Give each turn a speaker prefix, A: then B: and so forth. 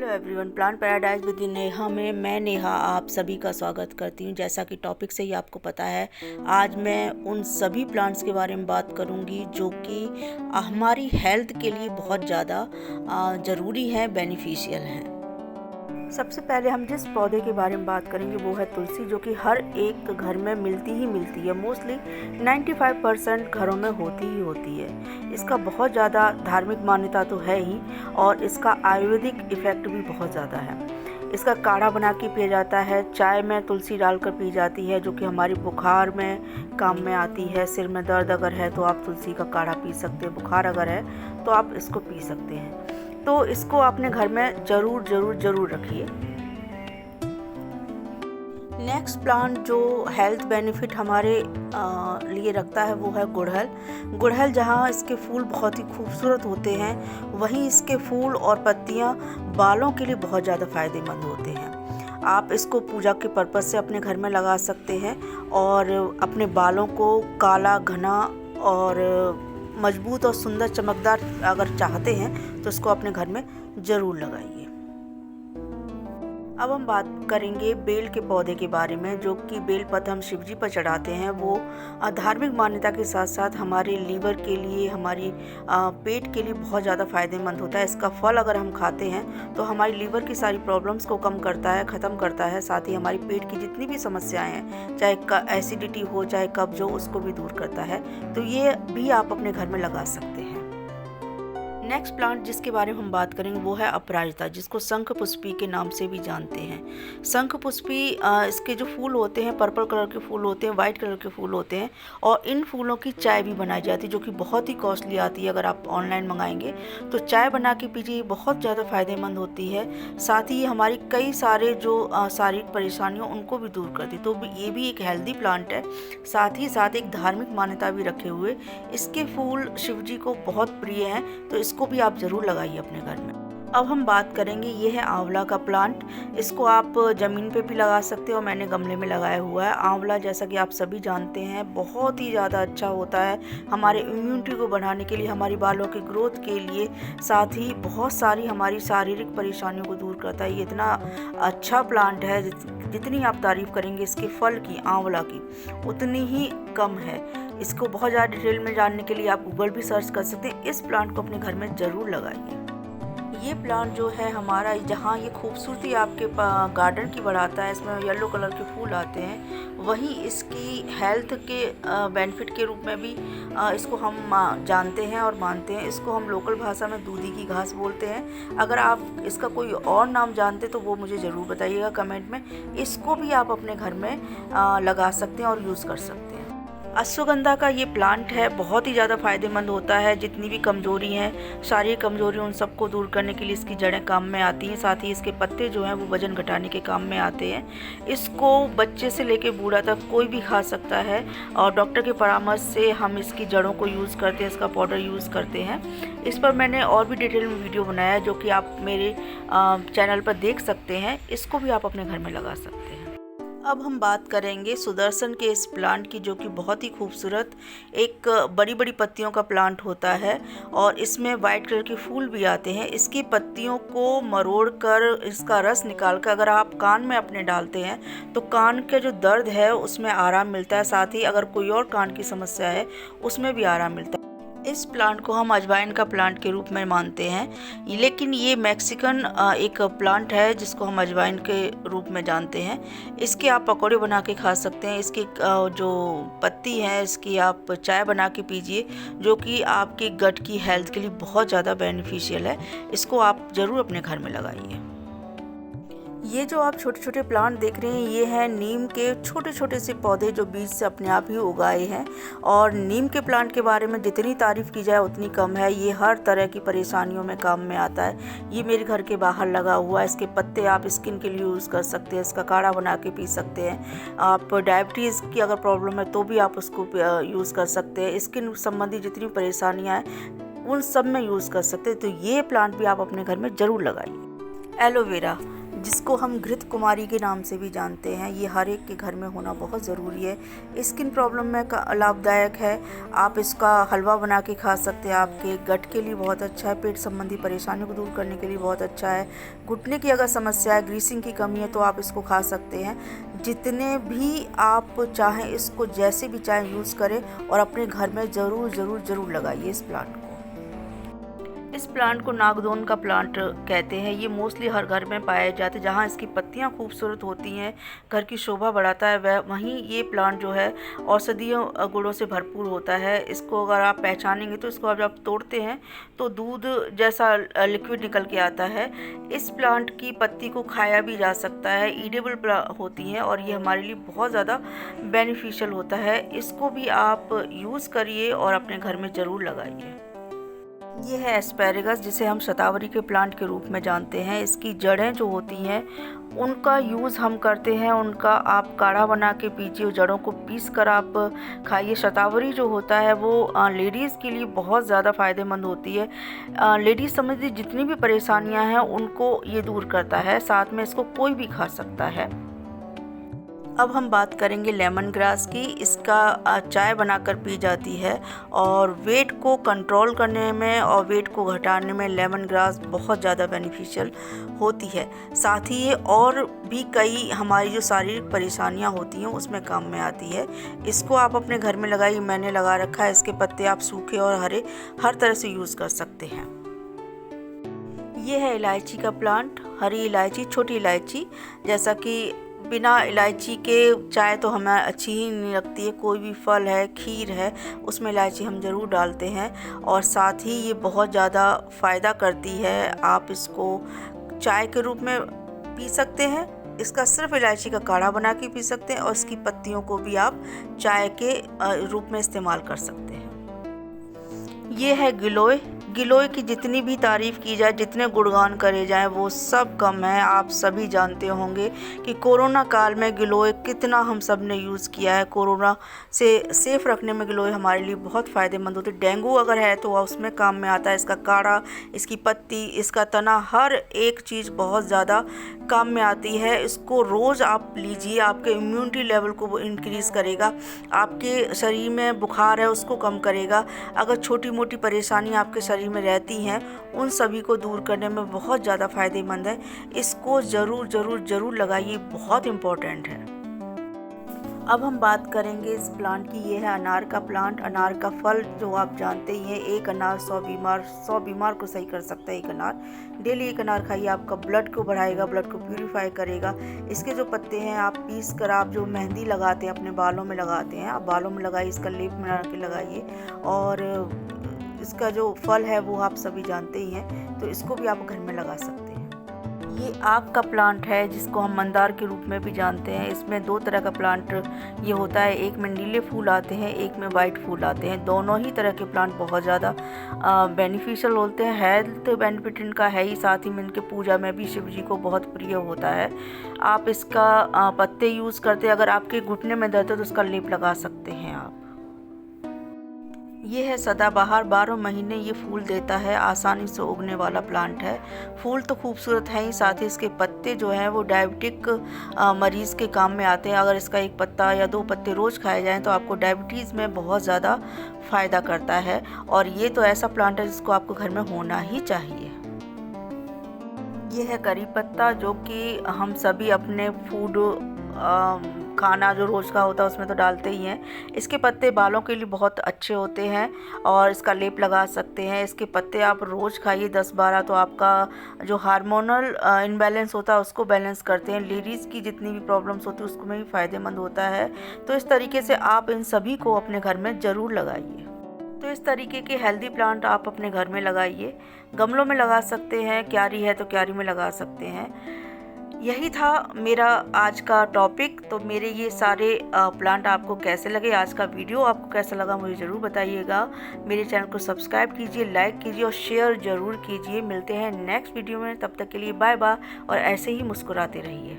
A: Hello everyone, plant paradise with Neha में मैं नेहा आप सभी का स्वागत करती हूँ। जैसा कि टॉपिक से ही आपको पता है, आज मैं उन सभी प्लांट्स के बारे में बात करूँगी जो कि हमारी हेल्थ के लिए बहुत ज़्यादा ज़रूरी है, बेनिफिशियल हैं। सबसे पहले हम जिस पौधे के बारे में बात करेंगे वो है तुलसी, जो कि हर एक घर में मिलती है। मोस्टली 95% घरों में होती ही है। इसका बहुत ज़्यादा धार्मिक मान्यता तो है ही, और इसका आयुर्वेदिक इफ़ेक्ट भी बहुत ज़्यादा है। इसका काढ़ा बना के पिया जाता है, चाय में तुलसी डालकर पी जाती है, जो कि हमारी बुखार में काम में आती है। सिर में दर्द अगर है तो आप तुलसी का काढ़ा पी सकते हैं, बुखार अगर है तो आप इसको पी सकते हैं। तो इसको अपने घर में ज़रूर रखिए। नेक्स्ट प्लांट जो हेल्थ बेनिफिट हमारे लिए रखता है वो है गुड़हल। गुड़हल जहाँ इसके फूल बहुत ही खूबसूरत होते हैं, वहीं इसके फूल और पत्तियाँ बालों के लिए बहुत ज़्यादा फ़ायदेमंद होते हैं। आप इसको पूजा के पर्पज़ से अपने घर में लगा सकते हैं और अपने बालों को काला, घना और मजबूत और सुंदर चमकदार अगर चाहते हैं तो इसको अपने घर में ज़रूर लगाइए। अब हम बात करेंगे बेल के पौधे के बारे में, जो कि बेल पत्र हम शिव जी पर चढ़ाते हैं। वो धार्मिक मान्यता के साथ साथ हमारे लीवर के लिए, हमारी पेट के लिए बहुत ज़्यादा फ़ायदेमंद होता है। इसका फल अगर हम खाते हैं तो हमारी लीवर की सारी प्रॉब्लम्स को कम करता है, ख़त्म करता है। साथ ही हमारी पेट की जितनी भी समस्याएं हैं, चाहे एसिडिटी हो, चाहे कब्ज हो, उसको भी दूर करता है। तो ये भी आप अपने घर में लगा सकते हैं। नेक्स्ट प्लांट जिसके बारे में हम बात करेंगे वो है अपराजिता, जिसको शंख पुष्पी के नाम से भी जानते हैं। शंख पुष्पी इसके जो फूल होते हैं, पर्पल कलर के फूल होते हैं, वाइट कलर के फूल होते हैं, और इन फूलों की चाय भी बनाई जाती है, जो कि बहुत ही कॉस्टली आती है। अगर आप ऑनलाइन मंगाएंगे तो चाय बना के पीजिए, बहुत ज़्यादा फ़ायदेमंद होती है। साथ ही हमारी कई सारे जो शारीरिक परेशानियों उनको भी दूर करती है। तो ये भी एक हेल्दी प्लांट है, साथ ही साथ एक धार्मिक मान्यता भी रखे हुए। इसके फूल शिव जी को बहुत प्रिय हैं, तो इसको भी आप जरूर लगाइए अपने घर में। अब हम बात करेंगे, ये है आंवला का प्लांट। इसको आप ज़मीन पे भी लगा सकते हो, मैंने गमले में लगाया हुआ है। आंवला जैसा कि आप सभी जानते हैं बहुत ही ज़्यादा अच्छा होता है हमारे इम्यूनिटी को बढ़ाने के लिए, हमारी बालों की ग्रोथ के लिए, साथ ही बहुत सारी हमारी शारीरिक परेशानियों को दूर करता है। ये इतना अच्छा प्लांट है, जितनी आप तारीफ़ करेंगे इसके फल की, आंवला की, उतनी ही कम है। इसको बहुत ज़्यादा डिटेल में जानने के लिए आप गूगल भी सर्च कर सकते हैं। इस प्लांट को अपने घर में ज़रूर लगाइए। ये प्लांट जो है हमारा, जहाँ ये खूबसूरती आपके गार्डन की बढ़ाता है, इसमें येलो कलर के फूल आते हैं, वहीं इसकी हेल्थ के बेनिफिट के रूप में भी इसको हम जानते हैं और मानते हैं। इसको हम लोकल भाषा में दूधी की घास बोलते हैं। अगर आप इसका कोई और नाम जानते तो वो मुझे ज़रूर बताइएगा कमेंट में। इसको भी आप अपने घर में लगा सकते हैं और यूज़ कर सकते हैं। अश्वगंधा का ये प्लांट है, बहुत ही ज़्यादा फ़ायदेमंद होता है। जितनी भी कमज़ोरी हैं, शारीरिक कमज़ोरी, उन सबको दूर करने के लिए इसकी जड़ें काम में आती हैं। साथ ही इसके पत्ते जो हैं वो वज़न घटाने के काम में आते हैं। इसको बच्चे से लेकर बूढ़ा तक कोई भी खा सकता है, और डॉक्टर के परामर्श से हम इसकी जड़ों को यूज़ करते हैं, इसका पाउडर यूज़ करते हैं। इस पर मैंने और भी डिटेल में वीडियो बनाया है, जो कि आप मेरे चैनल पर देख सकते हैं। इसको भी आप अपने घर में लगा सकते हैं। अब हम बात करेंगे सुदर्शन के इस प्लांट की, जो कि बहुत ही खूबसूरत एक बड़ी बड़ी पत्तियों का प्लांट होता है, और इसमें वाइट कलर के फूल भी आते हैं। इसकी पत्तियों को मरोड़कर, इसका रस निकाल कर अगर आप कान में अपने डालते हैं तो कान के जो दर्द है उसमें आराम मिलता है। साथ ही अगर कोई और कान की समस्या है उसमें भी आराम मिलता है। इस प्लांट को हम अजवाइन का प्लांट के रूप में मानते हैं, लेकिन ये मैक्सिकन एक प्लांट है जिसको हम अजवाइन के रूप में जानते हैं। इसके आप पकौड़े बना के खा सकते हैं। इसकी जो पत्ती है इसकी आप चाय बना के पीजिए, जो कि आपकी गट की हेल्थ के लिए बहुत ज़्यादा बेनिफिशियल है। इसको आप ज़रूर अपने घर में लगाइए। ये जो आप छोटे छोटे प्लांट देख रहे हैं, ये हैं नीम के छोटे छोटे से पौधे, जो बीज से अपने आप ही उगाए हैं। और नीम के प्लांट के बारे में जितनी तारीफ़ की जाए उतनी कम है। ये हर तरह की परेशानियों में काम में आता है। ये मेरे घर के बाहर लगा हुआ है। इसके पत्ते आप स्किन के लिए यूज़ कर सकते हैं, इसका काढ़ा बना के पी सकते हैं। आप डायबिटीज़ की अगर प्रॉब्लम है तो भी आप उसको यूज़ कर सकते हैं। स्किन संबंधी जितनी परेशानियाँ हैं उन सब में यूज़ कर सकते हैं। तो ये प्लांट भी आप अपने घर में ज़रूर लगाइए। एलोवेरा, जिसको हम घृत कुमारी के नाम से भी जानते हैं। ये हर एक के घर में होना बहुत ज़रूरी है। स्किन प्रॉब्लम में लाभदायक है। आप इसका हलवा बना के खा सकते हैं। आपके गट के लिए बहुत अच्छा है। पेट संबंधी परेशानियों को दूर करने के लिए बहुत अच्छा है। घुटने की अगर समस्या है, ग्रीसिंग की कमी है, तो आप इसको खा सकते हैं। जितने भी आप चाहें इसको जैसे भी चाहें यूज़ करें और अपने घर में ज़रूर लगाइए इस प्लांट को। इस प्लांट को नागदोन का प्लांट कहते हैं। ये मोस्टली हर घर में पाए जाते हैं। जहाँ इसकी पत्तियाँ खूबसूरत होती हैं, घर की शोभा बढ़ाता है, वहीं ये प्लांट जो है औषधीय गुणों से भरपूर होता है। इसको अगर आप पहचानेंगे तो इसको जब आप तोड़ते हैं तो दूध जैसा लिक्विड निकल के आता है। इस प्लांट की पत्ती को खाया भी जा सकता है, ईडेबल होती हैं और ये हमारे लिए बहुत ज़्यादा बेनिफिशियल होता है। इसको भी आप यूज़ करिए और अपने घर में ज़रूर लगाइए। ये है एस्पेरेगस, जिसे हम शतावरी के प्लांट के रूप में जानते हैं। इसकी जड़ें जो होती हैं उनका यूज़ हम करते हैं। उनका आप काढ़ा बना के पीजिए, जड़ों को पीस कर आप खाइए। शतावरी जो होता है वो लेडीज़ के लिए बहुत ज़्यादा फ़ायदेमंद होती है। लेडीज़ संबंधी जितनी भी परेशानियां हैं उनको ये दूर करता है। साथ में इसको कोई भी खा सकता है। अब हम बात करेंगे लेमन ग्रास की। इसका चाय बनाकर पी जाती है और वेट को कंट्रोल करने में और वेट को घटाने में लेमन ग्रास बहुत ज़्यादा बेनिफिशियल होती है। साथ ही ये और भी कई हमारी जो शारीरिक परेशानियां होती हैं उसमें काम में आती है। इसको आप अपने घर में लगाइए। मैंने लगा रखा है। इसके पत्ते आप सूखे और हरे हर तरह से यूज़ कर सकते हैं। ये है इलायची का प्लांट। हरी इलायची, छोटी इलायची। जैसा कि बिना इलायची के चाय तो हमें अच्छी ही नहीं लगती है। कोई भी फल है, खीर है, उसमें इलायची हम ज़रूर डालते हैं और साथ ही ये बहुत ज़्यादा फ़ायदा करती है। आप इसको चाय के रूप में पी सकते हैं। इसका सिर्फ इलायची का काढ़ा बना के पी सकते हैं और इसकी पत्तियों को भी आप चाय के रूप में इस्तेमाल कर सकते हैं। ये है गिलोय। गिलोय की जितनी भी तारीफ़ की जाए, जितने गुणगान करे जाएं, वो सब कम है। आप सभी जानते होंगे कि कोरोना काल में गिलोय कितना हम सब ने यूज़ किया है। कोरोना से सेफ रखने में गिलोय हमारे लिए बहुत फ़ायदेमंद होती है। डेंगू अगर है तो उसमें काम में आता है। इसका काढ़ा, इसकी पत्ती, इसका तना, हर एक चीज़ बहुत ज़्यादा काम में आती है। इसको रोज़ आप लीजिए, आपके इम्यूनिटी लेवल को वो इंक्रीज़ करेगा। आपके शरीर में बुखार है उसको कम करेगा। अगर छोटी मोटी परेशानी आपके शरीर में रहती हैं उन सभी को दूर करने में बहुत ज़्यादा फ़ायदेमंद है। इसको ज़रूर लगाइए, बहुत इम्पोर्टेंट है। अब हम बात करेंगे इस प्लांट की। ये है अनार का प्लांट। अनार का फल जो आप जानते ही हैं, एक अनार 100 बीमार को सही कर सकता है। एक अनार डेली एक अनार खाइए, आपका ब्लड को बढ़ाएगा, ब्लड को प्यूरिफाई करेगा। इसके जो पत्ते हैं आप पीस कर, आप जो मेहंदी लगाते हैं अपने बालों में लगाते हैं, आप बालों में लगाइए, इसका लेप बना के लगाइए। और इसका जो फल है वो आप सभी जानते ही हैं, तो इसको भी आप घर में लगा सकते हैं। ये आग का प्लांट है जिसको हम मंदार के रूप में भी जानते हैं। इसमें दो तरह का प्लांट ये होता है, एक में नीले फूल आते हैं, एक में वाइट फूल आते हैं। दोनों ही तरह के प्लांट बहुत ज़्यादा बेनिफिशियल होते हैं। हेल्थ बेनिफिट इनका है ही, साथ ही में इनके पूजा में भी शिव जी को बहुत प्रिय होता है। आप इसका पत्ते यूज़ करते हैं। अगर आपके घुटने में दर्द है तो उसका लेप लगा सकते हैं आप। ये है सदाबहार। 12 महीने ये फूल देता है। आसानी से उगने वाला प्लांट है। फूल तो खूबसूरत है ही, साथ ही इसके पत्ते जो हैं वो डायबिटिक मरीज़ के काम में आते हैं। अगर इसका एक पत्ता या 2 पत्ते रोज़ खाए जाएं तो आपको डायबिटीज़ में बहुत ज़्यादा फ़ायदा करता है। और ये तो ऐसा प्लांट है जिसको आपको घर में होना ही चाहिए। ये है करी पत्ता, जो कि हम सभी अपने फूड खाना जो रोज़ का होता है उसमें तो डालते ही हैं। इसके पत्ते बालों के लिए बहुत अच्छे होते हैं और इसका लेप लगा सकते हैं। इसके पत्ते आप रोज़ खाइए 10-12, तो आपका जो हार्मोनल इनबैलेंस होता है उसको बैलेंस करते हैं। लेडीज़ की जितनी भी प्रॉब्लम्स होती है उसको में भी फ़ायदेमंद होता है। तो इस तरीके से आप इन सभी को अपने घर में ज़रूर लगाइए। तो इस तरीके के हेल्दी प्लांट आप अपने घर में लगाइए। गमलों में लगा सकते हैं, क्यारी है तो क्यारी में लगा सकते हैं। यही था मेरा आज का टॉपिक। तो मेरे ये सारे प्लांट आपको कैसे लगे, आज का वीडियो आपको कैसा लगा मुझे ज़रूर बताइएगा। मेरे चैनल को सब्सक्राइब कीजिए, लाइक कीजिए और शेयर ज़रूर कीजिए। मिलते हैं नेक्स्ट वीडियो में, तब तक के लिए बाय बाय और ऐसे ही मुस्कुराते रहिए।